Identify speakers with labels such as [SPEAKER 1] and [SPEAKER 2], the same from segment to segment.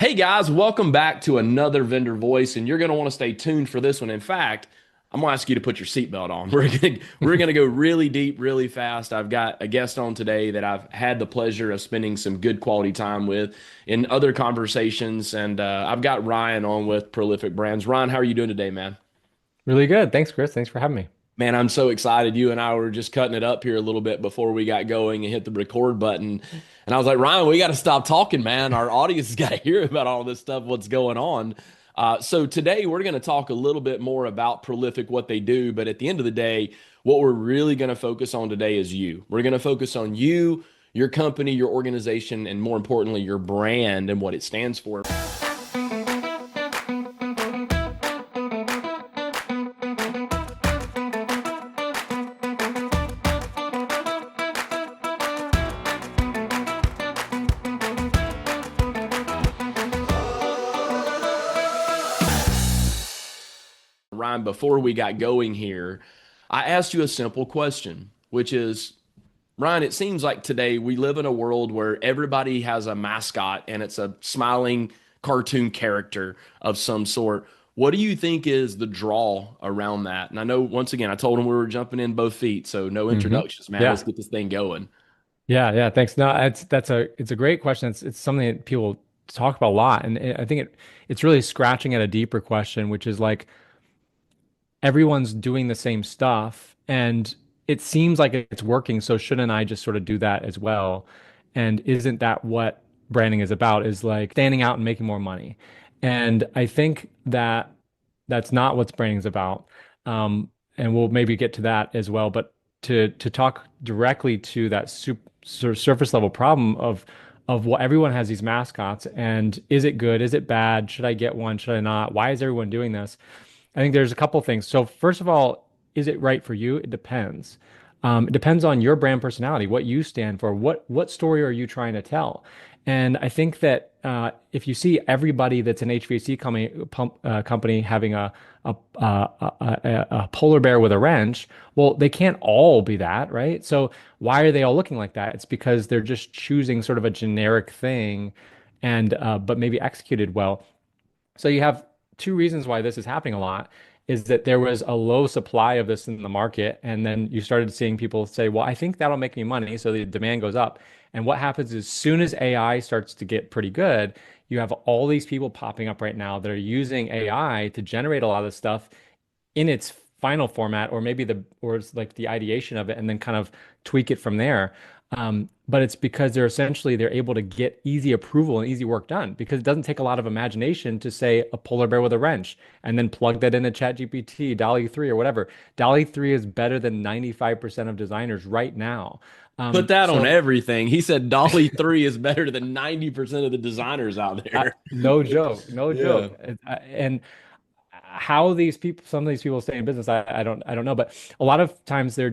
[SPEAKER 1] Hey guys, welcome back to another Vendor Voice, and you're going to want to stay tuned for this one. In fact, I'm going to ask you to put your seatbelt on. We're going to go really deep, really fast. I've got a guest on today that I've had the pleasure of spending some good quality time with in other conversations, and I've got Ryan on with Prolific Brands. Ryan, how are you doing today, man?
[SPEAKER 2] Really good. Thanks, Chris. Thanks for having me.
[SPEAKER 1] Man, I'm so excited. You and I were just cutting it up here a little bit before we got going and hit the record button. And I was like, Ryan, we got to stop talking, man. Our audience has got to hear about all this stuff, what's going on. So today we're going to talk a little bit more about Prolific, what they do. But at the end of the day, what we're really going to focus on today is you. We're going to focus on you, your company, your organization, and more importantly, your brand and what it stands for. Ryan, before we got going here, I asked you a simple question, which is, Ryan, it seems like today we live in a world where everybody has a mascot and it's a smiling cartoon character of some sort. What do you think is the draw around that? And I know, once again, I told him we were jumping in both feet, so no
[SPEAKER 2] hmm
[SPEAKER 1] introductions, man. Let's
[SPEAKER 2] Yeah.
[SPEAKER 1] get this thing going.
[SPEAKER 2] Yeah. Thanks. No, it's a great question. It's something that people talk about a lot, and I think it's really scratching at a deeper question, which is like everyone's doing the same stuff, and it seems like it's working. So shouldn't I just sort of do that as well? And isn't that what branding is about? Is like standing out and making more money? And I think that that's not what branding is about. And we'll maybe get to that as well. But to talk directly to that sort of surface level problem of what everyone has these mascots, and is it good? Is it bad? Should I get one? Should I not? Why is everyone doing this? I think there's a couple things. So first of all, is it right for you? It depends. It depends on your brand personality, what you stand for, what story are you trying to tell? And I think that if you see everybody that's an HVAC company having a polar bear with a wrench, well, they can't all be that, right? So why are they all looking like that? It's because they're just choosing sort of a generic thing, and but maybe executed well. So you have two reasons why this is happening a lot is that there was a low supply of this in the market, and then you started seeing people say, "Well, I think that'll make me money," so the demand goes up. And what happens is, as soon as AI starts to get pretty good, you have all these people popping up right now that are using AI to generate a lot of stuff in its final format, or maybe or it's like the ideation of it, and then kind of tweak it from there. But it's because they're able to get easy approval and easy work done, because it doesn't take a lot of imagination to say a polar bear with a wrench and then plug that into ChatGPT, DALL-E 3 or whatever. DALL-E 3 is better than 95% of designers right now.
[SPEAKER 1] Put that on
[SPEAKER 2] So
[SPEAKER 1] everything. He said Dolly 3 is better than 90% of the designers out there.
[SPEAKER 2] no joke, no
[SPEAKER 1] Yeah.
[SPEAKER 2] joke. And how these people, some of these people stay in business, I don't know. But a lot of times they're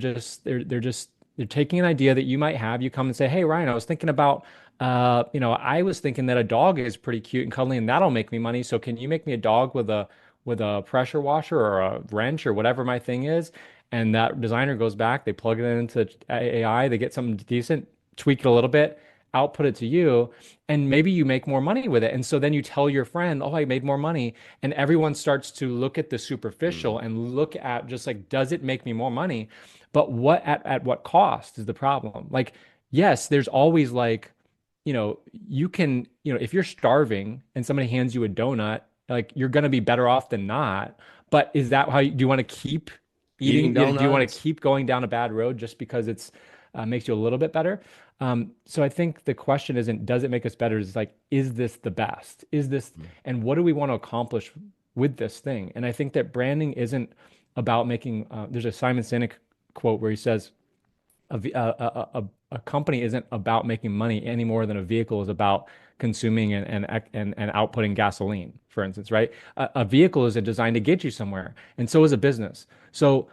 [SPEAKER 2] taking an idea that you might have. You come and say, "Hey, Ryan, I was thinking about, I was thinking that a dog is pretty cute and cuddly, and that'll make me money. So can you make me a dog with a pressure washer or a wrench or whatever my thing is?" And that designer goes back, they plug it into AI, they get something decent, tweak it a little bit, output it to you, and maybe you make more money with it. And so then you tell your friend, "Oh, I made more money." And everyone starts to look at the superficial
[SPEAKER 1] Mm.
[SPEAKER 2] and look at just like, does it make me more money? But what at what cost is the problem? Like, yes, there's always like, you can, if you're starving and somebody hands you a donut, like you're gonna be better off than not. But is that how do you want to keep
[SPEAKER 1] Eating
[SPEAKER 2] eating? Do you want to
[SPEAKER 1] donuts?
[SPEAKER 2] keep going down a bad road just because it's makes you a little bit better? So I think the question isn't, does it make us better? It's like, is this the best? Is this, and what do we want to accomplish with this thing? And I think that branding isn't about making, there's a Simon Sinek quote where he says, a company isn't about making money any more than a vehicle is about consuming and outputting gasoline, for instance, right? A vehicle is designed to get you somewhere, and so is a business. So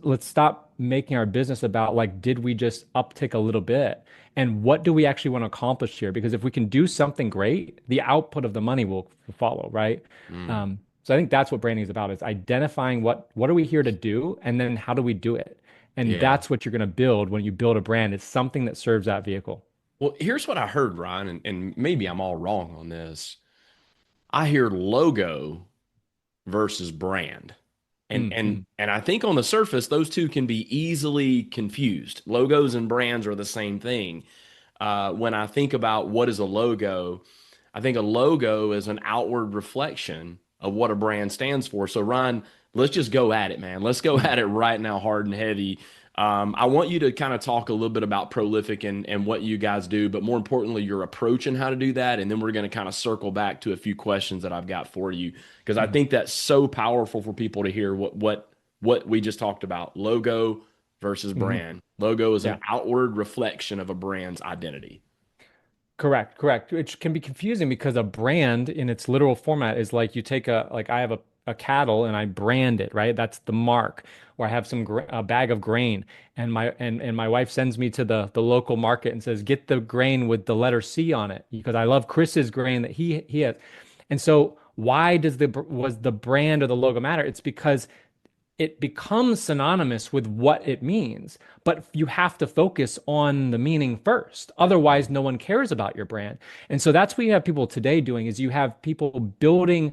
[SPEAKER 2] let's stop making our business about like, did we just uptick a little bit? And what do we actually want to accomplish here? Because if we can do something great, the output of the money will follow, right?
[SPEAKER 1] Mm.
[SPEAKER 2] So I think that's what branding is about. It's identifying what are we here to do, and then how do we do it? And
[SPEAKER 1] Yeah.
[SPEAKER 2] that's what you're going to build when you build a brand. It's something that serves that vehicle.
[SPEAKER 1] Well, here's what I heard, Ryan, and maybe I'm all wrong on this. I hear logo versus brand. And
[SPEAKER 2] Mm,
[SPEAKER 1] and
[SPEAKER 2] mm,
[SPEAKER 1] and I think on the surface, those two can be easily confused. Logos and brands are the same thing. When I think about what is a logo, I think a logo is an outward reflection of what a brand stands for. So, Ryan, let's just go at it, man. Let's go
[SPEAKER 2] mm,
[SPEAKER 1] at it right now, hard and heavy. I want you to kind of talk a little bit about Prolific and what you guys do, but more importantly, your approach and how to do that. And then we're going to kind of circle back to a few questions that I've got for you because I
[SPEAKER 2] mm,
[SPEAKER 1] think that's so powerful for people to hear what we just talked about. Logo versus
[SPEAKER 2] mhm.
[SPEAKER 1] brand. Logo is an
[SPEAKER 2] Yeah.
[SPEAKER 1] outward reflection of a brand's identity.
[SPEAKER 2] Correct, correct. Which can be confusing because a brand in its literal format is like you take like I have a cattle and I brand it, right? That's the mark. Or I have a bag of grain and my wife sends me to the local market and says, get the grain with the letter C on it because I love Chris's grain that he has. And so why was the brand or the logo matter? It's because it becomes synonymous with what it means, but you have to focus on the meaning first. Otherwise, no one cares about your brand. And so that's what you have people today doing is you have people building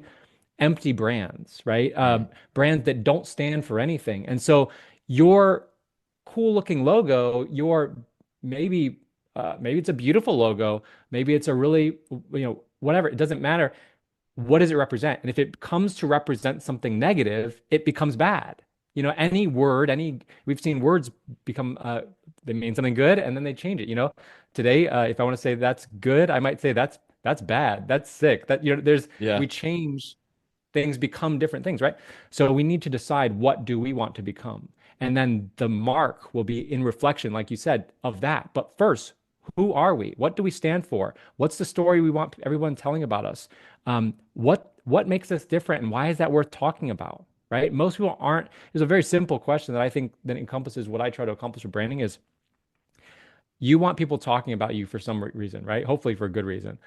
[SPEAKER 2] empty brands, right?
[SPEAKER 1] Mm.
[SPEAKER 2] Brands that don't stand for anything. And so your cool looking logo, your maybe maybe it's a beautiful logo, maybe it's a really, whatever, it doesn't matter, what does it represent? And if it comes to represent something negative, it becomes bad. Any word, we've seen words become, they mean something good and then they change it. Today, if I want to say that's good, I might say that's bad, that's sick.
[SPEAKER 1] Yeah.
[SPEAKER 2] We change things, become different things, right? So we need to decide what do we want to become. And then the mark will be in reflection, like you said, of that. But first, who are we? What do we stand for? What's the story we want everyone telling about us? What makes us different, and why is that worth talking about? Right? Most people aren't. There's a very simple question that I think that encompasses what I try to accomplish with branding is you want people talking about you for some reason, right? Hopefully for a good reason.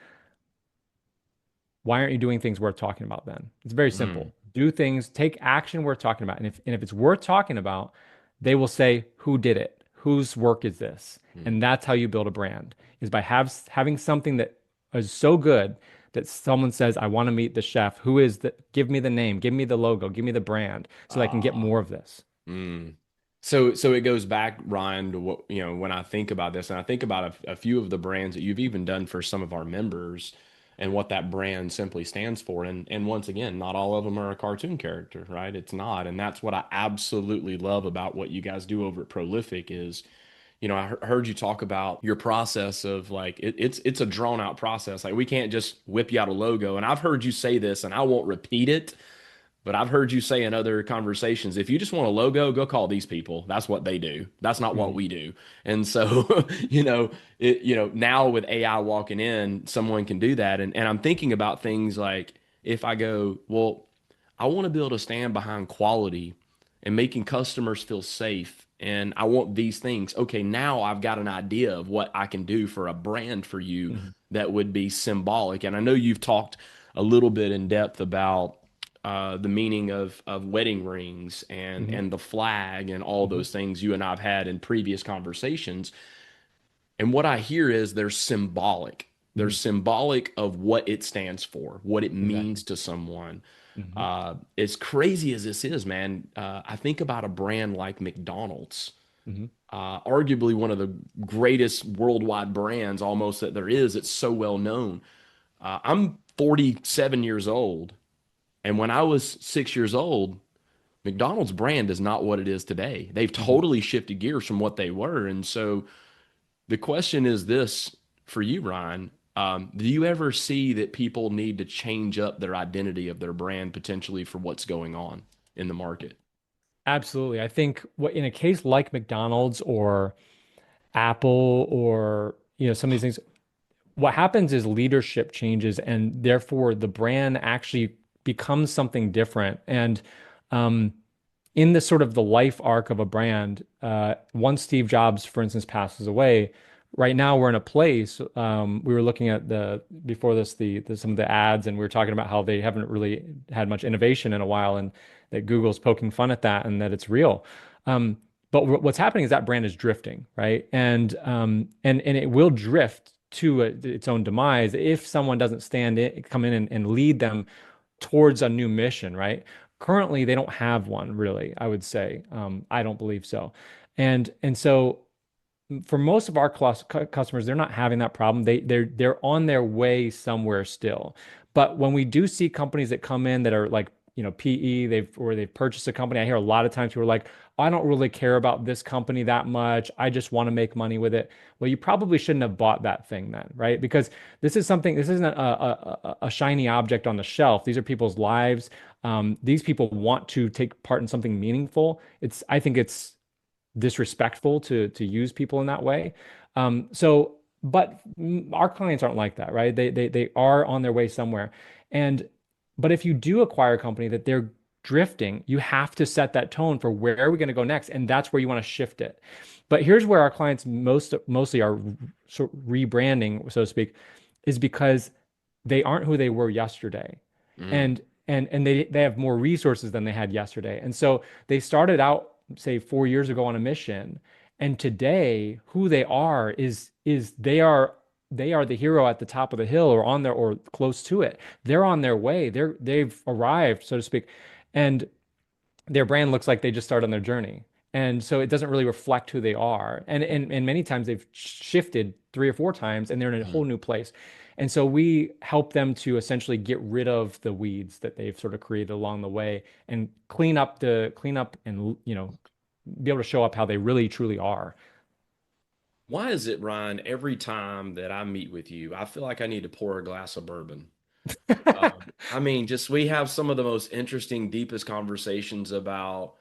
[SPEAKER 2] Why aren't you doing things worth talking about then? It's very
[SPEAKER 1] Mm.
[SPEAKER 2] simple. Do things, take action worth talking about. And if it's worth talking about, they will say, who did it? Whose work is this?
[SPEAKER 1] Mm.
[SPEAKER 2] And that's how you build a brand, is by having something that is so good that someone says, I want to meet the chef. Who is the, give me the name, give me the logo, give me the brand so that I can get
[SPEAKER 1] Ah.
[SPEAKER 2] more of this.
[SPEAKER 1] Mm. So it goes back, Ryan, to what, when I think about this, and I think about a few of the brands that you've even done for some of our members and what that brand simply stands for. And once again, not all of them are a cartoon character, right? It's not. And that's what I absolutely love about what you guys do over at Prolific is, I heard you talk about your process of like it's a drawn out process. Like we can't just whip you out a logo. And I've heard you say this, and I won't repeat it, but I've heard you say in other conversations, if you just want a logo, go call these people. That's what they do. That's not what
[SPEAKER 2] Mhm.
[SPEAKER 1] we do. And so, now with AI walking in, someone can do that. And I'm thinking about things like if I go, well, I want to be able to stand behind quality and making customers feel safe. And I want these things. Okay, now I've got an idea of what I can do for a brand for you
[SPEAKER 2] Mhm.
[SPEAKER 1] that would be symbolic. And I know you've talked a little bit in depth about the meaning of wedding rings
[SPEAKER 2] Mhm.
[SPEAKER 1] and the flag and all
[SPEAKER 2] Mhm.
[SPEAKER 1] those things you and I've had in previous conversations. And what I hear is they're symbolic. They're
[SPEAKER 2] Mhm.
[SPEAKER 1] symbolic of what it stands for, what it
[SPEAKER 2] Exactly.
[SPEAKER 1] means to someone.
[SPEAKER 2] Mhm.
[SPEAKER 1] As crazy as this is, man, I think about a brand like McDonald's,
[SPEAKER 2] Mhm.
[SPEAKER 1] arguably one of the greatest worldwide brands almost that there is. It's so well known. I'm 47 years old, and when I was 6 years old, McDonald's brand is not what it is today. They've
[SPEAKER 2] Mhm.
[SPEAKER 1] totally shifted gears from what they were. And so the question is this for you, Ryan. Do you ever see that people need to change up their identity of their brand potentially for what's going on in the market?
[SPEAKER 2] Absolutely. I think what in a case like McDonald's or Apple or some of these things, what happens is leadership changes and therefore the brand actually becomes something different. And um, in the sort of the life arc of a brand, once Steve Jobs, for instance, passes away, right now we're in a place. We were looking at before this some of the ads, and we were talking about how they haven't really had much innovation in a while, and that Google's poking fun at that, and that it's real. But what's happening is that brand is drifting, right? And it will drift to its own demise if someone doesn't come in and lead them towards a new mission, right? Currently, they don't have one really, I would say. I don't believe so. And so for most of our customers, they're not having that problem. They're on their way somewhere still. But when we do see companies that come in that are like, PE, they've purchased a company, I hear a lot of times people are like, "Oh, I don't really care about this company that much. I just want to make money with it." Well, you probably shouldn't have bought that thing then, right? Because this isn't a shiny object on the shelf. These are people's lives. These people want to take part in something meaningful. I think it's disrespectful to use people in that way. But our clients aren't like that, right? They are on their way somewhere. And but if you do acquire a company that they're drifting, you have to set that tone for where are we going to go next, and that's where you want to shift it. But here's where our clients mostly are sort of rebranding, so to speak, is because they aren't who they were yesterday.
[SPEAKER 1] Mm.
[SPEAKER 2] And they have more resources than they had yesterday. And so they started out, say, 4 years ago on a mission, and today who they are is they are the hero at the top of the hill or on there or close to it. They're on their way. They've arrived, so to speak. And their brand looks like they just started on their journey. And so it doesn't really reflect who they are. And many times they've shifted 3 or 4 times and they're in a
[SPEAKER 1] Mm.
[SPEAKER 2] whole new place. And so we help them to essentially get rid of the weeds that they've sort of created along the way and clean up and be able to show up how they really truly are.
[SPEAKER 1] Why is it, Ryan, every time that I meet with you, I feel like I need to pour a glass of bourbon? I mean, just we have some of the most interesting, deepest conversations about,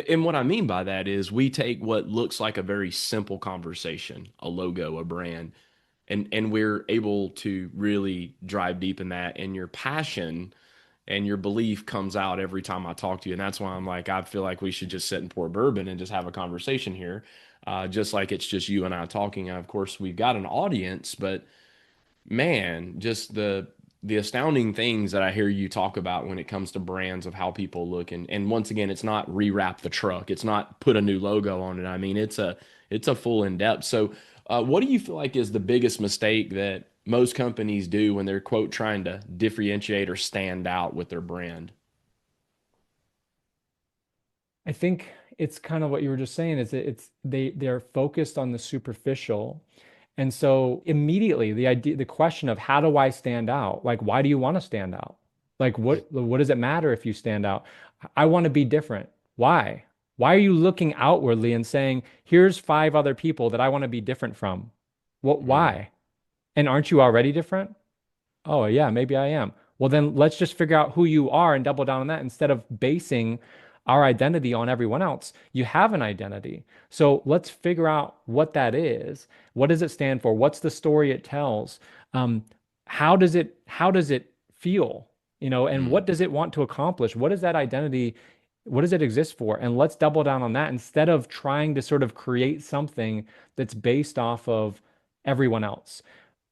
[SPEAKER 1] and what I mean by that is we take what looks like a very simple conversation, a logo, a brand, and we're able to really drive deep in that. And your passion and your belief comes out every time I talk to you. And that's why I'm like, I feel like we should just sit and pour bourbon and just have a conversation here, just like it's just you and I talking. And of course, we've got an audience, but man, just the astounding things that I hear you talk about when it comes to brands of how people look. And once again, it's not rewrap the truck. It's not put a new logo on it. I mean, it's a full in depth. So, what do you feel like is the biggest mistake that most companies do when they're quote trying to differentiate or stand out with their brand?
[SPEAKER 2] I think it's kind of what you were just saying is that they're focused on the superficial. And so immediately the question of how do I stand out? Like, why do you want to stand out? Like, what does it matter if you stand out? I want to be different. Why? Why are you looking outwardly and saying, here's 5 other people that I want to be different from?
[SPEAKER 1] Mm,
[SPEAKER 2] Why? And aren't you already different? Oh, yeah, maybe I am. Well, then let's just figure out who you are and double down on that instead of basing our identity on everyone else. You have an identity. So let's figure out what that is. What does it stand for? What's the story it tells? Um, how does it feel? And
[SPEAKER 1] mm,
[SPEAKER 2] what does it want to accomplish? What is that identity? What does it exist for? And let's double down on that instead of trying to sort of create something that's based off of everyone else.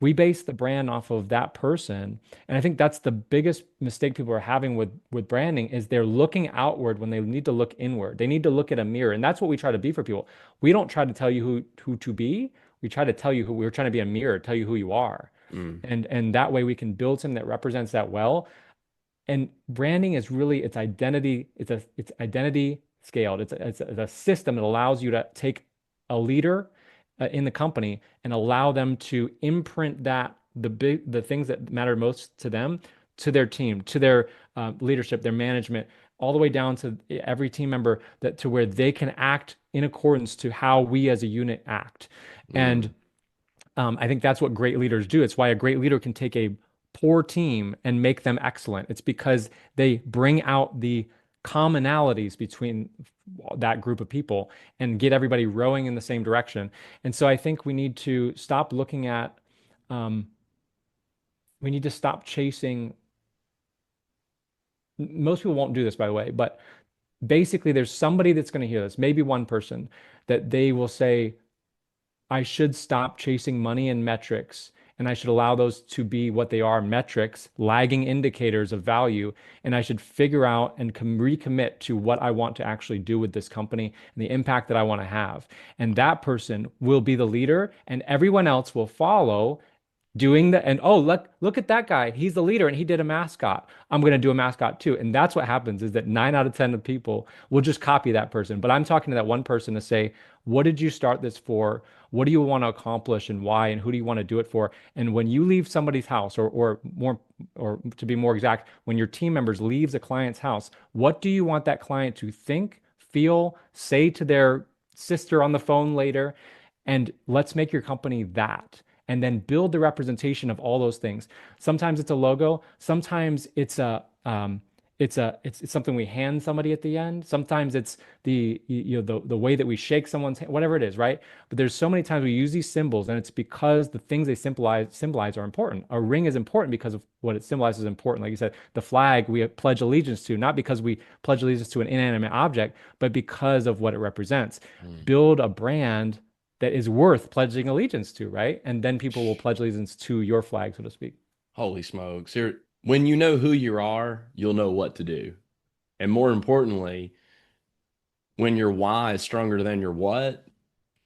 [SPEAKER 2] We base the brand off of that person. And I think that's the biggest mistake people are having with branding is they're looking outward when they need to look inward. They need to look at a mirror. And that's what we try to be for people. We don't try to tell you who to be. We try to tell you who we're trying to be a mirror, tell you who you are.
[SPEAKER 1] mm,
[SPEAKER 2] And that way we can build something that represents that well. And branding is really its identity. It's identity scaled. It's a system that allows you to take a leader in the company and allow them to imprint the things that matter most to them, to their team, to their leadership, their management, all the way down to every team member that to where they can act in accordance to how we as a unit act. And
[SPEAKER 1] mm,
[SPEAKER 2] I think that's what great leaders do. It's why a great leader can take a poor team and make them excellent. It's because they bring out the commonalities between that group of people and get everybody rowing in the same direction. And so I think um, we need to stop chasing. Most people won't do this, by the way, but basically, there's somebody that's going to hear this, maybe one person that they will say, I should stop chasing money and metrics and I should allow those to be what they are, metrics, lagging indicators of value, and I should figure out and recommit to what I want to actually do with this company and the impact that I want to have. And that person will be the leader, and everyone else will follow doing the and oh look at that guy, he's the leader and he did a mascot, I'm going to do a mascot too. And that's what happens, is that 9 out of 10 of people will just copy that person. But I'm talking to that one person to say, what did you start this for? What do you want to accomplish and why, and who do you want to do it for? And when you leave somebody's house, or more, or to be more exact, when your team members leaves a client's house, what do you want that client to think, feel, say to their sister on the phone later? And let's make your company that, and then build the representation of all those things. Sometimes it's a logo. Sometimes it's something we hand somebody at the end. Sometimes it's the way that we shake someone's hand, whatever it is, right? But there's so many times we use these symbols, and it's because the things they symbolize are important. A ring is important because of what it symbolizes is important. Like you said, the flag we pledge allegiance to, not because we pledge allegiance to an inanimate object, but because of what it represents.
[SPEAKER 1] Mm.
[SPEAKER 2] Build a brand that is worth pledging allegiance to, right? And then people will pledge allegiance to your flag, so to speak.
[SPEAKER 1] Holy smokes. Here, when you know who you are, you'll know what to do. And more importantly, when your why is stronger than your what,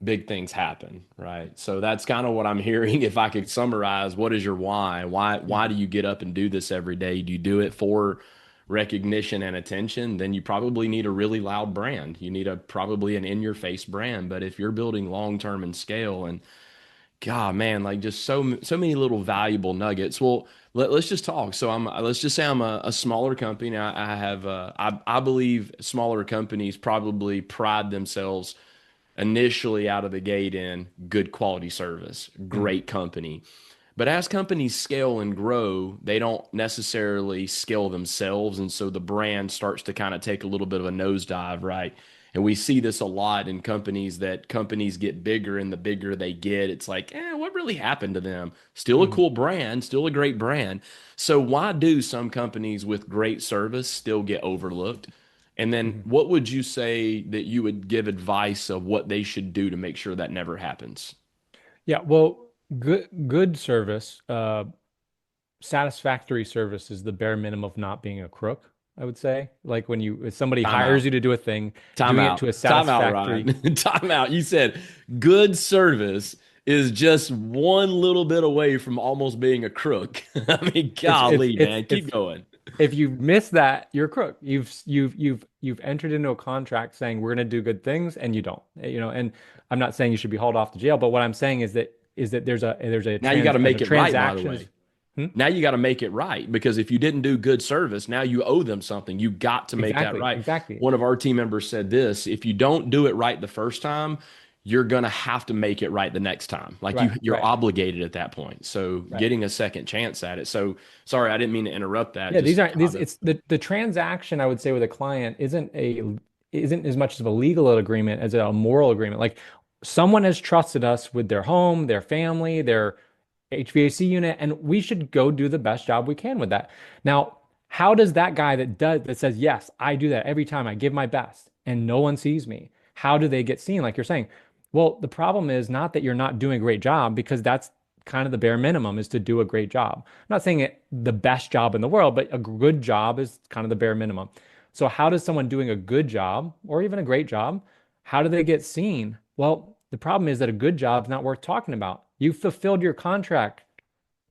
[SPEAKER 1] big things happen, right? So that's kind of what I'm hearing. If I could summarize, what is your why? Why do
[SPEAKER 2] Mhm.
[SPEAKER 1] you get up and do this every day? Do you do it for recognition and attention? Then you probably need a really loud brand. You need a probably an in-your-face brand. But if you're building long-term and scale, and God, man, like just so many little valuable nuggets. Well, let's just talk. So let's just say I'm a smaller company. I have I believe smaller companies probably pride themselves initially out of the gate in good quality service,
[SPEAKER 2] Mhm.
[SPEAKER 1] great company. But as companies scale and grow, they don't necessarily scale themselves. And so the brand starts to kind of take a little bit of a nosedive, right? And we see this a lot in companies, that companies get bigger, and the bigger they get, it's like, what really happened to them? Still a
[SPEAKER 2] Mhm.
[SPEAKER 1] cool brand, still a great brand. So why do some companies with great service still get overlooked? And then
[SPEAKER 2] Mhm.
[SPEAKER 1] what would you say that you would give advice of what they should do to make sure that never happens?
[SPEAKER 2] Yeah, well, good service, satisfactory service is the bare minimum of not being a crook, I would say. Like when if somebody
[SPEAKER 1] Time
[SPEAKER 2] hires
[SPEAKER 1] out.
[SPEAKER 2] you to do a thing,
[SPEAKER 1] Time
[SPEAKER 2] doing it
[SPEAKER 1] out.
[SPEAKER 2] to a
[SPEAKER 1] Time out,
[SPEAKER 2] satisfactory.
[SPEAKER 1] Ryan. Time out. You said good service is just one little bit away from almost being a crook. I mean,
[SPEAKER 2] It's it's
[SPEAKER 1] golly,
[SPEAKER 2] it's
[SPEAKER 1] man. Keep
[SPEAKER 2] it's
[SPEAKER 1] going.
[SPEAKER 2] if you miss that, you're a crook. You've entered into a contract saying we're going to do good things, and you don't. And I'm not saying you should be hauled off to jail, but what I'm saying is that there's a
[SPEAKER 1] Now you got
[SPEAKER 2] trans
[SPEAKER 1] to
[SPEAKER 2] as a
[SPEAKER 1] make it right, by the
[SPEAKER 2] transaction
[SPEAKER 1] way.
[SPEAKER 2] is. Hmm?
[SPEAKER 1] Now you got to make it right, because if you didn't do good service, now you owe them something. You got to make that
[SPEAKER 2] Exactly,
[SPEAKER 1] right.
[SPEAKER 2] exactly.
[SPEAKER 1] One of our team members said this: if you don't do it right the first time, you're going to have to make it right the next time. Like
[SPEAKER 2] Right,
[SPEAKER 1] you're
[SPEAKER 2] right,
[SPEAKER 1] obligated at that point. So
[SPEAKER 2] right.
[SPEAKER 1] getting a second chance at it. So sorry, I didn't mean to interrupt that.
[SPEAKER 2] Yeah, these
[SPEAKER 1] Just
[SPEAKER 2] aren't these.
[SPEAKER 1] kind of
[SPEAKER 2] It's the transaction, I would say, with a client isn't as much of a legal agreement as a moral agreement. Like someone has trusted us with their home, their family, their HVAC unit, and we should go do the best job we can with that. Now, how does that guy that says, yes, I do that every time, I give my best, and no one sees me, how do they get seen? Like you're saying, well, the problem is not that you're not doing a great job, because that's kind of the bare minimum, is to do a great job. I'm not saying it the best job in the world, but a good job is kind of the bare minimum. So how does someone doing a good job or even a great job, how do they get seen? Well, the problem is that a good job is not worth talking about. You fulfilled your contract.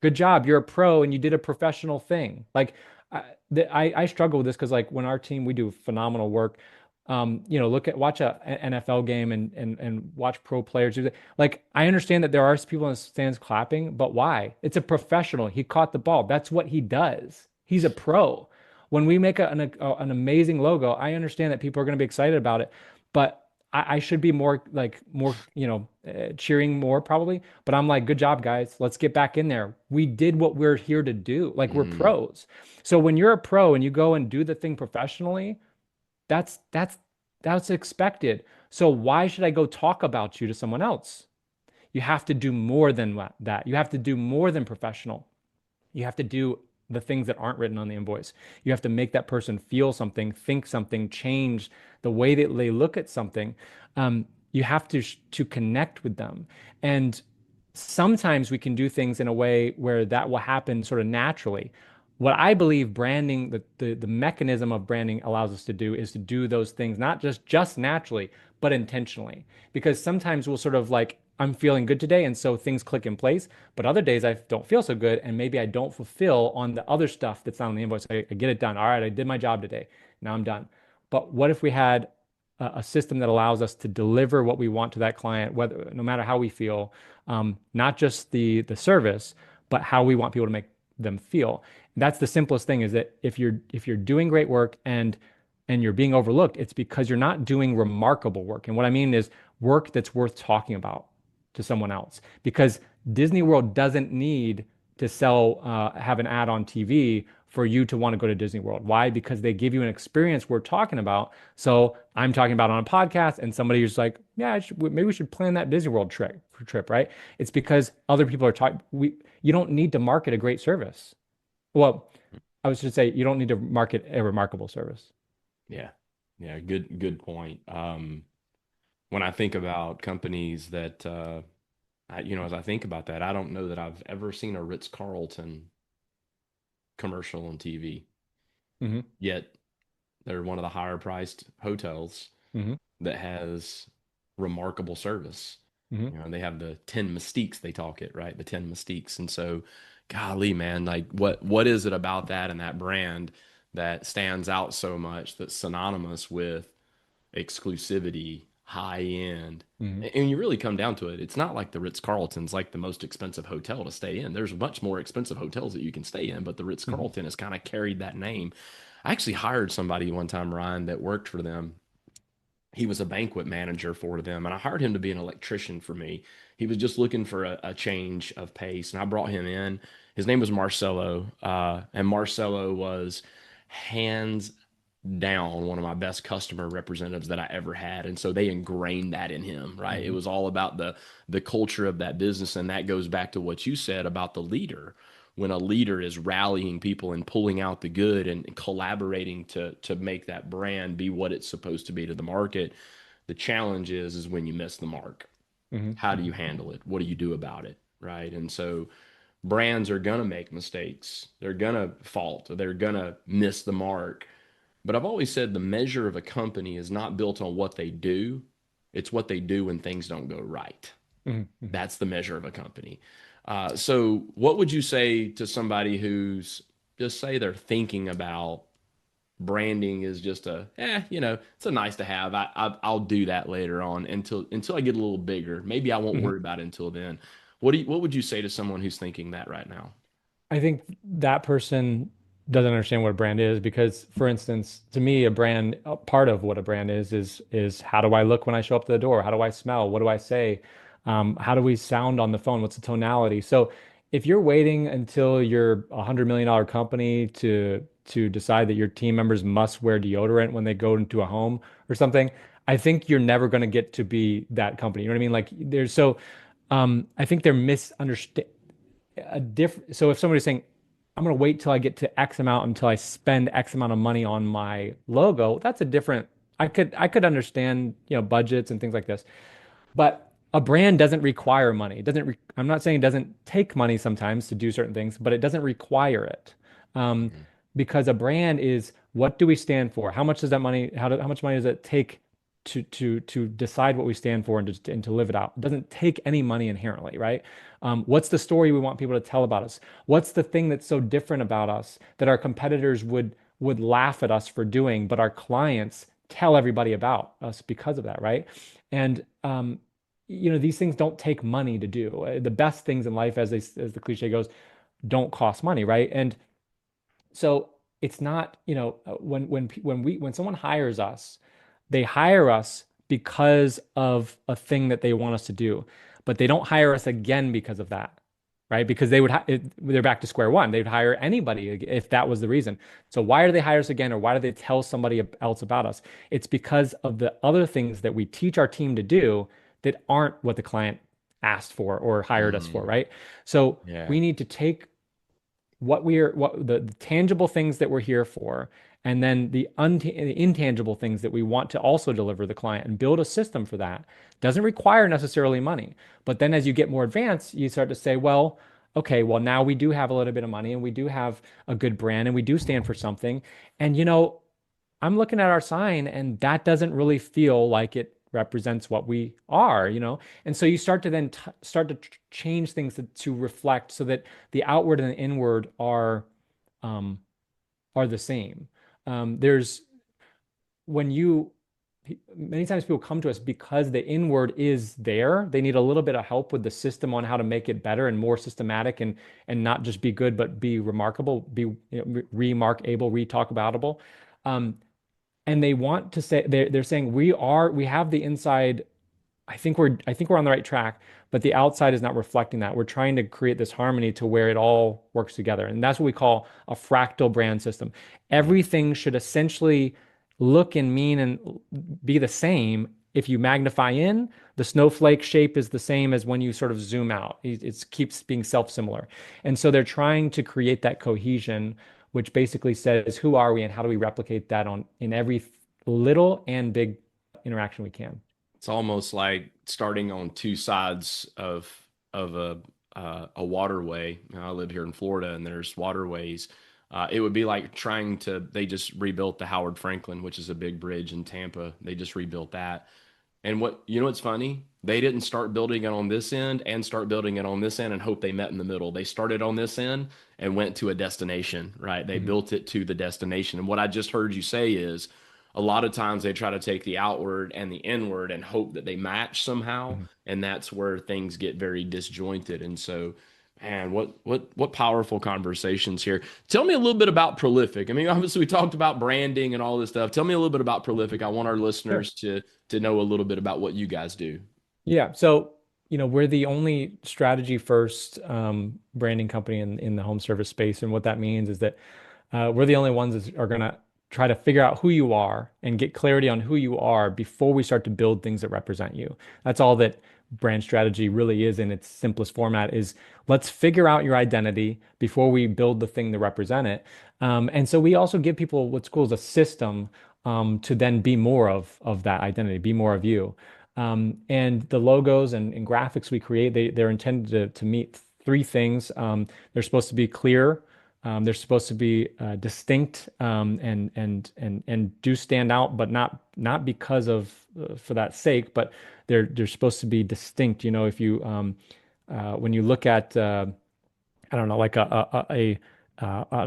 [SPEAKER 2] Good job. You're a pro and you did a professional thing. Like I struggle with this because like when our team, we do phenomenal work. Watch a NFL game and watch pro players do that. Like I understand that there are people in the stands clapping, but why? It's a professional. He caught the ball. That's what he does. He's a pro. When we make an amazing logo, I understand that people are going to be excited about it, but I should be more cheering more probably. But I'm like, good job, guys. Let's get back in there. We did what we're here to do. Like we're
[SPEAKER 1] mm,
[SPEAKER 2] pros. So when you're a pro and you go and do the thing professionally, that's that's that's expected. So why should I go talk about you to someone else? You have to do more than that. You have to do more than professional. You have to do the things that aren't written on the invoice. You have to make that person feel something, think something, change the way that they look at something. You have to connect with them. And sometimes we can do things in a way where that will happen sort of naturally. What I believe branding, the mechanism of branding allows us to do is to do those things not just naturally, but intentionally. Because sometimes we'll sort of like, I'm feeling good today, and so things click in place. But other days I don't feel so good, and maybe I don't fulfill on the other stuff that's not on the invoice. I get it done. All right, I did my job today. Now I'm done. But what if we had a system that allows us to deliver what we want to that client, whether no matter how we feel, not just the service, but how we want people to make them feel. That's the simplest thing is that if you're doing great work and you're being overlooked, it's because you're not doing remarkable work. And what I mean is work that's worth talking about to someone else. Because Disney World doesn't need to have an ad on TV for you to want to go to Disney World. Why? Because they give you an experience we're talking about. So I'm talking about it on a podcast, and somebody who's like, "Yeah, maybe we should plan that Disney World trip, right?" It's because other people are talking. You don't need to market a great service. Well, I was just say you don't need to market a remarkable service.
[SPEAKER 1] Yeah. Yeah. Good point. When I think about companies that, as I think about that, I don't know that I've ever seen a Ritz-Carlton commercial on TV.
[SPEAKER 2] Hmm.
[SPEAKER 1] Yet they're one of the higher priced hotels
[SPEAKER 2] Hmm.
[SPEAKER 1] that has remarkable service.
[SPEAKER 2] Hmm.
[SPEAKER 1] They have the 10 mystiques, they talk it, right? The 10 mystiques. And so, golly, man, like what is it about that and that brand that stands out so much that's synonymous with exclusivity, high end?
[SPEAKER 2] Hmm.
[SPEAKER 1] And you really come down to it, it's not like the Ritz-Carlton's like the most expensive hotel to stay in. There's much more expensive hotels that you can stay in, but the
[SPEAKER 2] Hmm.
[SPEAKER 1] Ritz-Carlton has kind of carried that name. I actually hired somebody one time, Ryan, that worked for them. He was a banquet manager for them, and I hired him to be an electrician for me. He was just looking for a change of pace, and I brought him in. His name was Marcelo, and Marcelo was hands down one of my best customer representatives that I ever had. And so they ingrained that in him, right? It
[SPEAKER 2] Hmm.
[SPEAKER 1] was all about the culture of that business. And that goes back to what you said about the leader. When a leader is rallying people and pulling out the good and collaborating to make that brand be what it's supposed to be to the market, the challenge is when you miss the mark.
[SPEAKER 2] Hmm.
[SPEAKER 1] How do you
[SPEAKER 2] Hmm.
[SPEAKER 1] handle it? What do you do about it? Right. And so brands are gonna make mistakes. They're gonna fault. They're gonna miss the mark, but I've always said the measure of a company is not built on what they do, it's what they do when things don't go right.
[SPEAKER 2] Hmm. Hmm.
[SPEAKER 1] That's the measure of a company. So, what would you say to somebody who's just say they're thinking about branding is just it's a nice to have. I'll do that later on until I get a little bigger. Maybe I won't
[SPEAKER 2] Hmm.
[SPEAKER 1] worry about it until then. What would you say to someone who's thinking that right now?
[SPEAKER 2] I think that person doesn't understand what a brand is because, for instance, to me, a part of what a brand is how do I look when I show up to the door? How do I smell? What do I say? How do we sound on the phone? What's the tonality? So, if you're waiting until you're $100 million company to decide that your team members must wear deodorant when they go into a home or something, I think you're never going to get to be that company. You know what I mean? Like I think they're misunderstanding so if somebody's saying, I'm going to wait till I get to X amount until I spend X amount of money on my logo, that's a different, I could understand, budgets and things like this. But a brand doesn't require money. It doesn't I'm not saying it doesn't take money sometimes to do certain things, but it doesn't require it. Um,
[SPEAKER 1] Mhm.
[SPEAKER 2] because a brand is what do we stand for? How much does that money, how much money does it take to decide what we stand for and to live it out? It doesn't take any money inherently, right? What's the story we want people to tell about us? What's the thing that's so different about us that our competitors would laugh at us for doing, but our clients tell everybody about us because of that, right? And these things don't take money to do. The best things in life, as the cliche goes, don't cost money, right? And so it's not, when someone hires us, they hire us because of a thing that they want us to do, but they don't hire us again because of that, right? Because they're back to square one. They'd hire anybody if that was the reason. So why do they hire us again, or why do they tell somebody else about us? It's because of the other things that we teach our team to do that aren't what the client asked for or hired us for,
[SPEAKER 1] Mm,
[SPEAKER 2] right? So
[SPEAKER 1] yeah.
[SPEAKER 2] we need to take what the tangible things that we're here for, and then the intangible things that we want to also deliver the client and build a system for that. Doesn't require necessarily money. But then as you get more advanced, you start to say, well, okay, well, now we do have a little bit of money and we do have a good brand and we do stand for something. And I'm looking at our sign and that doesn't really feel like it represents what we are. And so you start to then start to change things to reflect so that the outward and the inward um, are the same. There's when you Many times people come to us because the inward is there. They need a little bit of help with the system on how to make it better and more systematic and not just be good, but be remarkable, be remark-able, re-talk aboutable. Um, and they want to say they're saying we have the inside. I think we're on the right track, but the outside is not reflecting that. We're trying to create this harmony to where it all works together. And that's what we call a fractal brand system. Everything should essentially look and mean and be the same. If you magnify in, the snowflake shape is the same as when you sort of zoom out. It keeps being self-similar. And so they're trying to create that cohesion, which basically says, who are we and how do we replicate that in every little and big interaction we can.
[SPEAKER 1] It's almost like starting on two sides of a waterway. I live here in Florida, and there's waterways. It would be like trying to. They just rebuilt the Howard Franklin, which is a big bridge in Tampa. They just rebuilt that. And what's funny? They didn't start building it on this end and start building it on this end and hope they met in the middle. They started on this end and went to a destination, right? They
[SPEAKER 2] Mhm.
[SPEAKER 1] built it to the destination. And what I just heard you say is a lot of times they try to take the outward and the inward and hope that they match somehow.
[SPEAKER 2] Mhm.
[SPEAKER 1] And that's where things get very disjointed. And so, man, what powerful conversations here. Tell me a little bit about Prolific. I mean, obviously we talked about branding and all this stuff. Tell me a little bit about Prolific. I want our
[SPEAKER 2] Sure.
[SPEAKER 1] listeners to know a little bit about what you guys do.
[SPEAKER 2] Yeah. So, we're the only strategy first branding company in the home service space. And what that means is that we're the only ones that are going to try to figure out who you are and get clarity on who you are before we start to build things that represent you. That's all that brand strategy really is in its simplest format is let's figure out your identity before we build the thing to represent it. And so we also give people what's cool is a system to then be more of that identity, be more of you. And the logos and graphics we create, they're intended to meet three things. They're supposed to be clear. They're supposed to be distinct and do stand out, but not because of for that sake, but they're supposed to be distinct. If you when you look at I don't know, like a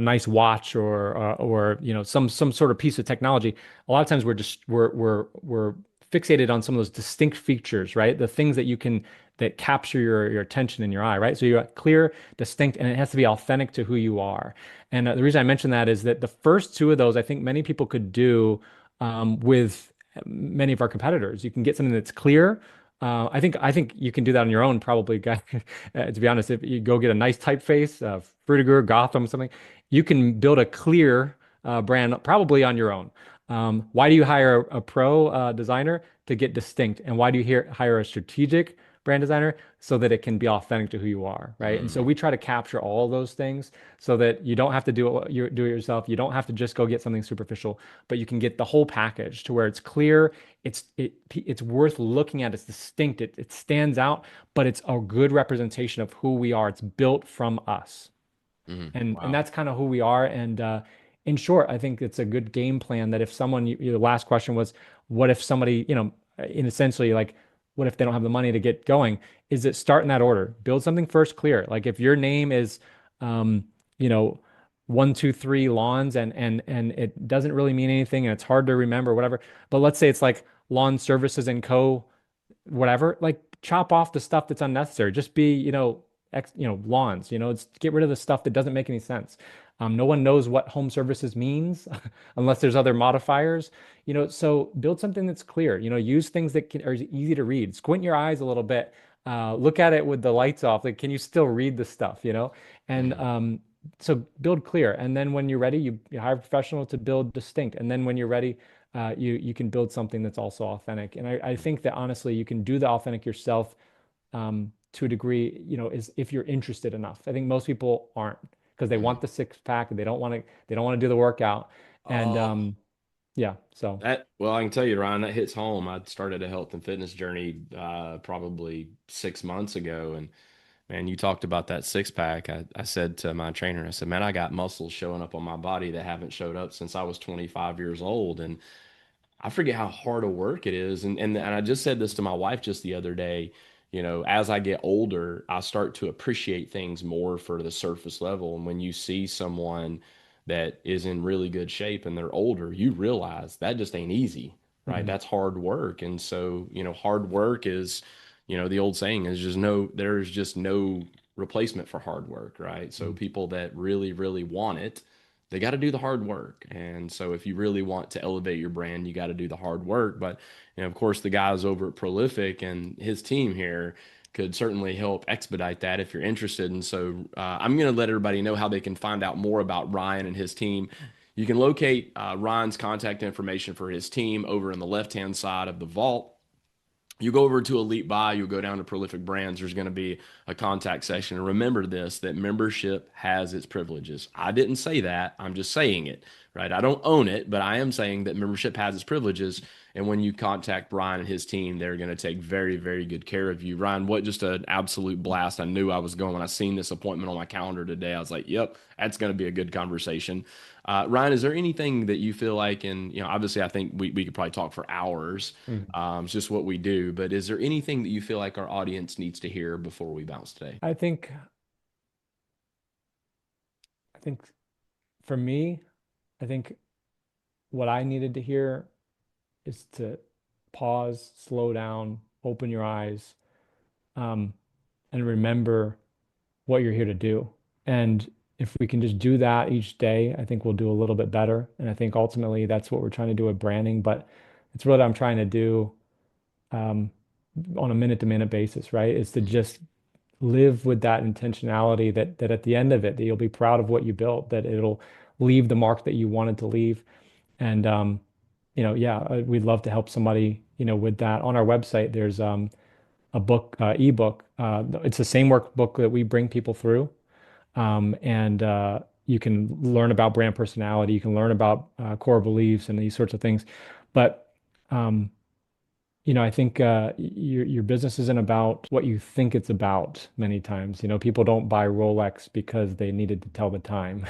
[SPEAKER 2] nice watch or some sort of piece of technology. A lot of times we're fixated on some of those distinct features, right? The things that you can that capture your attention in your eye, right? So you're clear, distinct, and it has to be authentic to who you are. And the reason I mention that is that the first two of those, I think many people could do with many of our competitors. You can get something that's clear. I think you can do that on your own, probably, guy. To be honest, if you go get a nice typeface, Frutiger, Gotham, something, you can build a clear brand probably on your own. Why do you hire a pro designer? To get distinct. And why do you hire a strategic brand designer? So that it can be authentic to who you are, right? And so
[SPEAKER 1] Mm,
[SPEAKER 2] we try to capture all of those things so that you don't have to do it yourself. You don't have to just go get something superficial, but you can get the whole package to where it's clear, it's worth looking at. It's distinct. It stands out, but it's a good representation of who we are. It's built from us, and
[SPEAKER 1] wow.
[SPEAKER 2] that's kind of who we are. And in short, I think it's a good game plan that if someone, your last question was, what if somebody, in essentially like, what if they don't have the money to get going? Is it start in that order? Build something first clear. Like if your name is, um, you know, 1, 2, 3 lawns and it doesn't really mean anything and it's hard to remember, whatever. But let's say it's like lawn services and co whatever, like chop off the stuff that's unnecessary. Just be, lawns, it's get rid of the stuff that doesn't make any sense. No one knows what home services means unless there's other modifiers, so build something that's clear, use things that are easy to read. Squint your eyes a little bit. Look at it with the lights off. Like, can you still read the stuff? And
[SPEAKER 1] Mm,
[SPEAKER 2] so build clear. And then when you're ready, you hire a professional to build distinct. And then when you're ready, you can build something that's also authentic. And I think that honestly, you can do the authentic yourself to a degree, is if you're interested enough. I think most people aren't because they want the six pack and they don't want to do the workout. And
[SPEAKER 1] Oh,
[SPEAKER 2] yeah, so
[SPEAKER 1] that well, I can tell you, Ryan, that hits home. I started a health and fitness journey probably 6 months ago, and man, you talked about that six pack. I said to my trainer, I said, man, I got muscles showing up on my body that haven't showed up since I was 25 years old, and I forget how hard a work it is. And I just said this to my wife just the other day. As I get older, I start to appreciate things more for the surface level. And when you see someone that is in really good shape and they're older, you realize that just ain't easy, right?
[SPEAKER 2] mhm,
[SPEAKER 1] That's hard work. And so, hard work is, the old saying is there's just no replacement for hard work, right? So
[SPEAKER 2] mhm,
[SPEAKER 1] people that really, really want it, they got to do the hard work. And so if you really want to elevate your brand, you got to do the hard work. But, of course, the guys over at Prolific and his team here could certainly help expedite that if you're interested. And so I'm going to let everybody know how they can find out more about Ryan and his team. You can locate Ryan's contact information for his team over on the left-hand side of the vault. You go over to Elite Buy, you'll go down to Prolific Brands. There's going to be a contact section. And remember this, that membership has its privileges. I didn't say that. I'm just saying it, right? I don't own it, but I am saying that membership has its privileges. And when you contact Brian and his team, they're going to take very, very good care of you. Ryan, what just an absolute blast. I knew I was going when I seen this appointment on my calendar today. I was like, yep, that's going to be a good conversation. Ryan, is there anything that you feel like, and obviously I think we could probably talk for hours.
[SPEAKER 2] mhm.
[SPEAKER 1] It's just what we do. But is there anything that you feel like our audience needs to hear before we bounce today?
[SPEAKER 2] I think I think for me, I think what I needed to hear is to pause, slow down, open your eyes, um, and remember what you're here to do. And if we can just do that each day, I think we'll do a little bit better. And I think ultimately that's what we're trying to do with branding, but it's what I'm trying to do um, on a minute-to-minute basis, right? Is to just live with that intentionality that at the end of it, that you'll be proud of what you built, that it'll leave the mark that you wanted to leave. And yeah, we'd love to help somebody, with that. On our website, there's a book, ebook. It's the same workbook that we bring people through. And you can learn about brand personality, you can learn about core beliefs and these sorts of things. But um, I think your business isn't about what you think it's about many times. People don't buy Rolex because they needed to tell the time.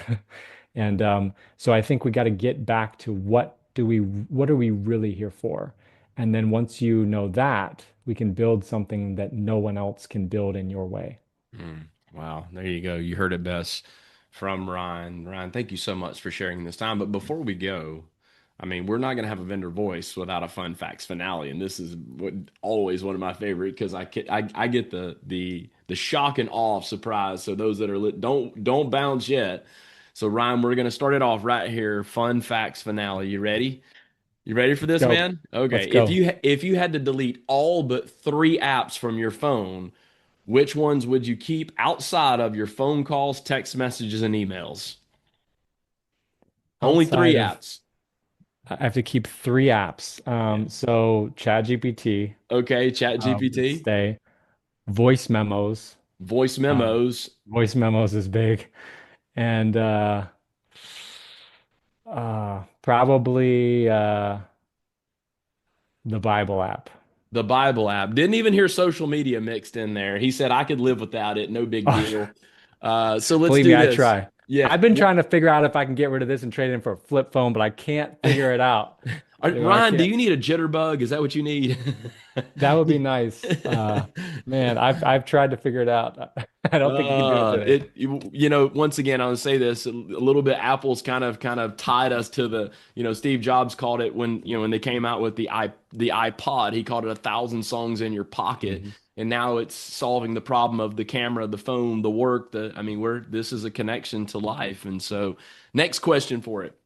[SPEAKER 2] And so I think we got to get back to what are we really here for? And then once you know that, we can build something that no one else can build in your way.
[SPEAKER 1] Mm, wow, there you go. You heard it best from Ryan. Ryan, thank you so much for sharing this time. But before we go, I mean, we're not going to have a vendor voice without a fun facts finale, and this is always one of my favorite because I get the shock and awe of surprise. So those that are lit, don't bounce yet. So Ryan, we're going to start it off right here. Fun facts finale. You ready? You ready for
[SPEAKER 2] Let's
[SPEAKER 1] this,
[SPEAKER 2] go.
[SPEAKER 1] man? Okay.
[SPEAKER 2] Let's
[SPEAKER 1] If
[SPEAKER 2] go.
[SPEAKER 1] you had to delete all but three apps from your phone, which ones would you keep outside of your phone calls, text messages, and emails? Only three
[SPEAKER 2] Outside of,
[SPEAKER 1] apps.
[SPEAKER 2] I have to keep three apps.
[SPEAKER 1] Yeah.
[SPEAKER 2] So ChatGPT
[SPEAKER 1] Okay, Chat
[SPEAKER 2] would
[SPEAKER 1] GPT,
[SPEAKER 2] stay. Voice memos.
[SPEAKER 1] voice
[SPEAKER 2] Uh,
[SPEAKER 1] memos,
[SPEAKER 2] Voice memos is big. And probably the Bible app.
[SPEAKER 1] the Bible app. Didn't even hear social media mixed in there. He said I could live without it, no big
[SPEAKER 2] Oh,
[SPEAKER 1] deal. So let's
[SPEAKER 2] believe me,
[SPEAKER 1] do
[SPEAKER 2] I
[SPEAKER 1] this.
[SPEAKER 2] try.
[SPEAKER 1] Yeah.
[SPEAKER 2] I've been trying to figure out if I can get rid of this and trade it in for a flip phone, but I can't figure it out. I
[SPEAKER 1] Ryan, do
[SPEAKER 2] can't.
[SPEAKER 1] you need a jitterbug? Is that what you need?
[SPEAKER 2] That would be nice. Man, I've tried to figure it out. I don't think you can do it today.
[SPEAKER 1] Once again, I'll say this a little bit. Apple's kind of tied us to Steve Jobs called it when they came out with the iPod, he called it 1,000 songs in your pocket.
[SPEAKER 2] Mhm.
[SPEAKER 1] And now it's solving the problem of the camera, the phone, the work, I mean, this is a connection to life. And so next question for it.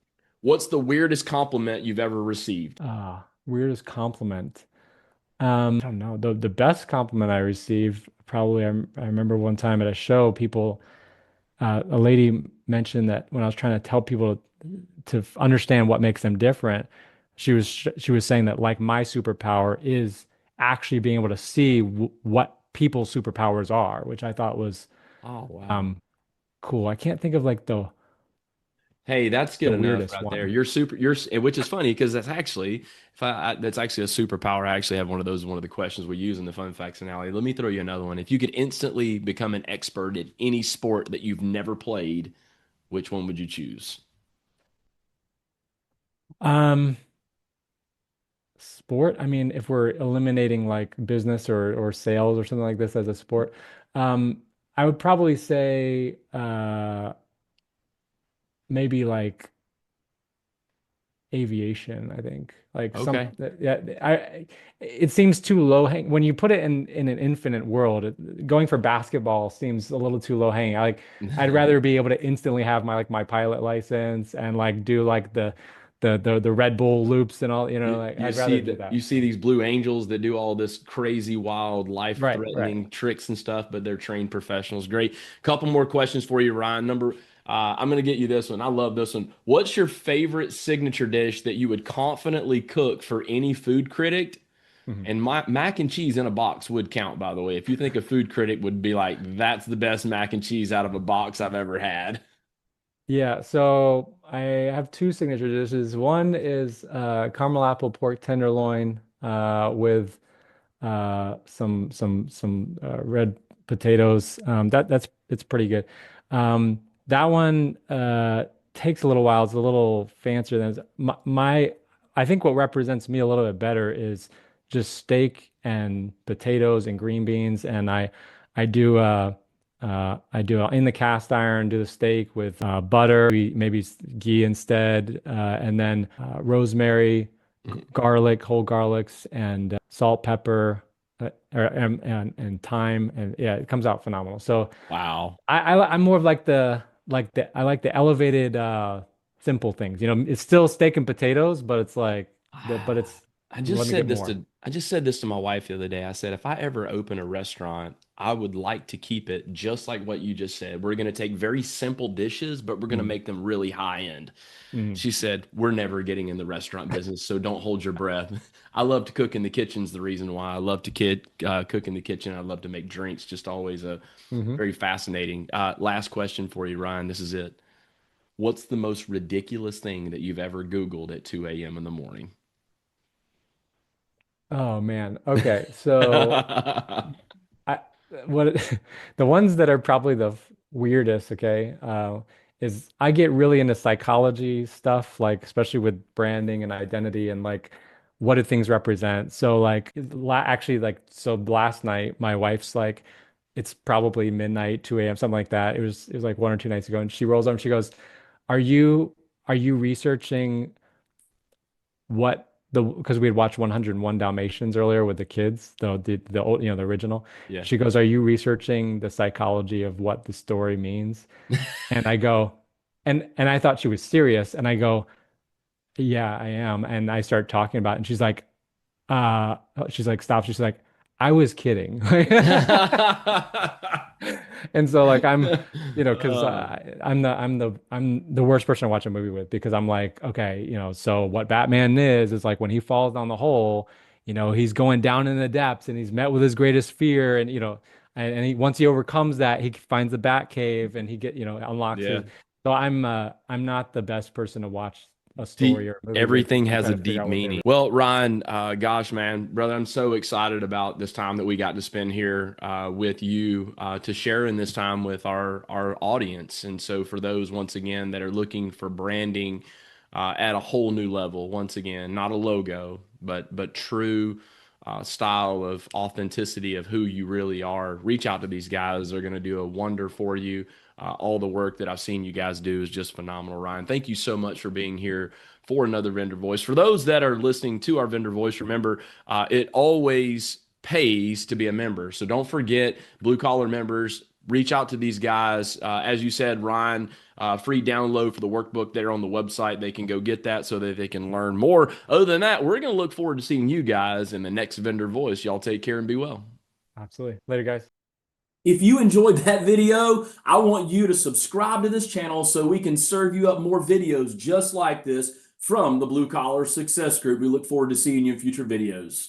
[SPEAKER 1] What's the weirdest compliment you've ever received?
[SPEAKER 2] Weirdest compliment. I don't know. The best compliment I received, probably I remember one time at a show, a lady mentioned that when I was trying to tell people to understand what makes them different, she was saying that like my superpower is actually being able to see w what people's superpowers are, which I thought was
[SPEAKER 1] Oh, wow.
[SPEAKER 2] um cool. I can't think of like
[SPEAKER 1] Hey, that's good
[SPEAKER 2] the
[SPEAKER 1] enough
[SPEAKER 2] weirdest
[SPEAKER 1] right there.
[SPEAKER 2] one.
[SPEAKER 1] You're super. Which is funny because that's actually, if that's actually a superpower. I actually have one of those. One of the questions we use in the fun facts analogy. Let me throw you another one. If you could instantly become an expert at any sport that you've never played, which one would you choose?
[SPEAKER 2] Um, Sport. I mean, if we're eliminating like business or sales or something like this as a sport, um, I would probably say maybe like aviation. I think like some
[SPEAKER 1] Okay.
[SPEAKER 2] yeah. It seems too low hang when you put it in an infinite world. Going for basketball seems a little too low hanging. I'd rather be able to instantly have my like my pilot license and like do like the Red Bull loops and all, like
[SPEAKER 1] You
[SPEAKER 2] I'd
[SPEAKER 1] see
[SPEAKER 2] rather do
[SPEAKER 1] that you
[SPEAKER 2] that.
[SPEAKER 1] see these blue angels that do all this crazy, wild,
[SPEAKER 2] Right, right.
[SPEAKER 1] life-threatening tricks and stuff, but they're trained professionals. Great. Couple more questions for you, Ryan. I'm going to get you this one. I love this one. What's your favorite signature dish that you would confidently cook for any food critic?
[SPEAKER 2] Mhm.
[SPEAKER 1] And my mac and cheese in a box would count, by the way. If you think a food critic would be like, that's the best mac and cheese out of a box I've ever had.
[SPEAKER 2] Yeah, so I have two signature dishes. One is caramel apple pork tenderloin with some red potatoes. That's it's pretty good. That one takes a little while. It's a little fancier than I think what represents me a little bit better is just steak and potatoes and green beans. And I do I do in the cast iron, do the steak with butter, maybe ghee instead, and then rosemary, garlic, whole garlics, and salt, pepper, and thyme, and yeah, it comes out phenomenal. So
[SPEAKER 1] Wow.
[SPEAKER 2] I'm more of I like the elevated simple things. It's still steak and potatoes, but it's like but it's let me get more.
[SPEAKER 1] I just said this to my wife the other day. I said if I ever open a restaurant, I would like to keep it just like what you just said. We're going to take very simple dishes, but we're going to
[SPEAKER 2] Mm,
[SPEAKER 1] make them really high end.
[SPEAKER 2] mm,
[SPEAKER 1] She said, "We're never getting in the restaurant business, so don't hold your breath." I love to cook in the kitchen's the reason why. I love to cook in the kitchen. I love to make drinks. Just always a
[SPEAKER 2] hmm.
[SPEAKER 1] very fascinating. Last question for you, Ryan. This is it. What's the most ridiculous thing that you've ever Googled at 2 a.m. in the morning?
[SPEAKER 2] Oh man. Okay. So I what the ones that are probably the weirdest, okay, is I get really into psychology stuff, like especially with branding and identity and like what do things represent. So like actually like so last night my wife's like it's probably midnight, 2 a.m., something like that. It was like 1 or 2 nights ago, and she rolls up and she goes, "Are you are you researching what the because we had watched 101 Dalmatians earlier with the kids, the old, the original.
[SPEAKER 1] Yeah.
[SPEAKER 2] She goes, "Are you researching the psychology of what the story means?" And I go, and I thought she was serious, and I go, "Yeah, I am." And I start talking about it, and she's like, "Stop." She's like, "I was kidding." And so like because
[SPEAKER 1] Oh,
[SPEAKER 2] I'm the worst person to watch a movie with because I'm like, okay, so what Batman is like when he falls down the hole, he's going down in the depths and he's met with his greatest fear, and and once he overcomes that, he finds the Bat Cave and he unlocks his.
[SPEAKER 1] yeah.
[SPEAKER 2] So I'm not the best person to watch a story or a movie with
[SPEAKER 1] Everything
[SPEAKER 2] because I'm
[SPEAKER 1] has a
[SPEAKER 2] trying to figure
[SPEAKER 1] deep
[SPEAKER 2] out what they
[SPEAKER 1] meaning. Well, Ryan, gosh, man, brother, I'm so excited about this time that we got to spend here with you to share in this time with our audience. And so, for those once again that are looking for branding at a whole new level, once again, not a logo, but true style of authenticity of who you really are, reach out to these guys. They're going to do a wonder for you. All the work that I've seen you guys do is just phenomenal, Ryan. Thank you so much for being here for another vendor voice. For those that are listening to our vendor voice, remember it always pays to be a member. So don't forget, blue collar members, reach out to these guys. As you said, Ryan, free download for the workbook there on the website. They can go get that so that they can learn more. Other than that, we're going to look forward to seeing you guys in the next vendor voice. Y'all take care and be well.
[SPEAKER 2] Absolutely. Later, guys.
[SPEAKER 1] If you enjoyed that video, I want you to subscribe to this channel so we can serve you up more videos just like this from the Blue Collar Success Group. We look forward to seeing you in future videos.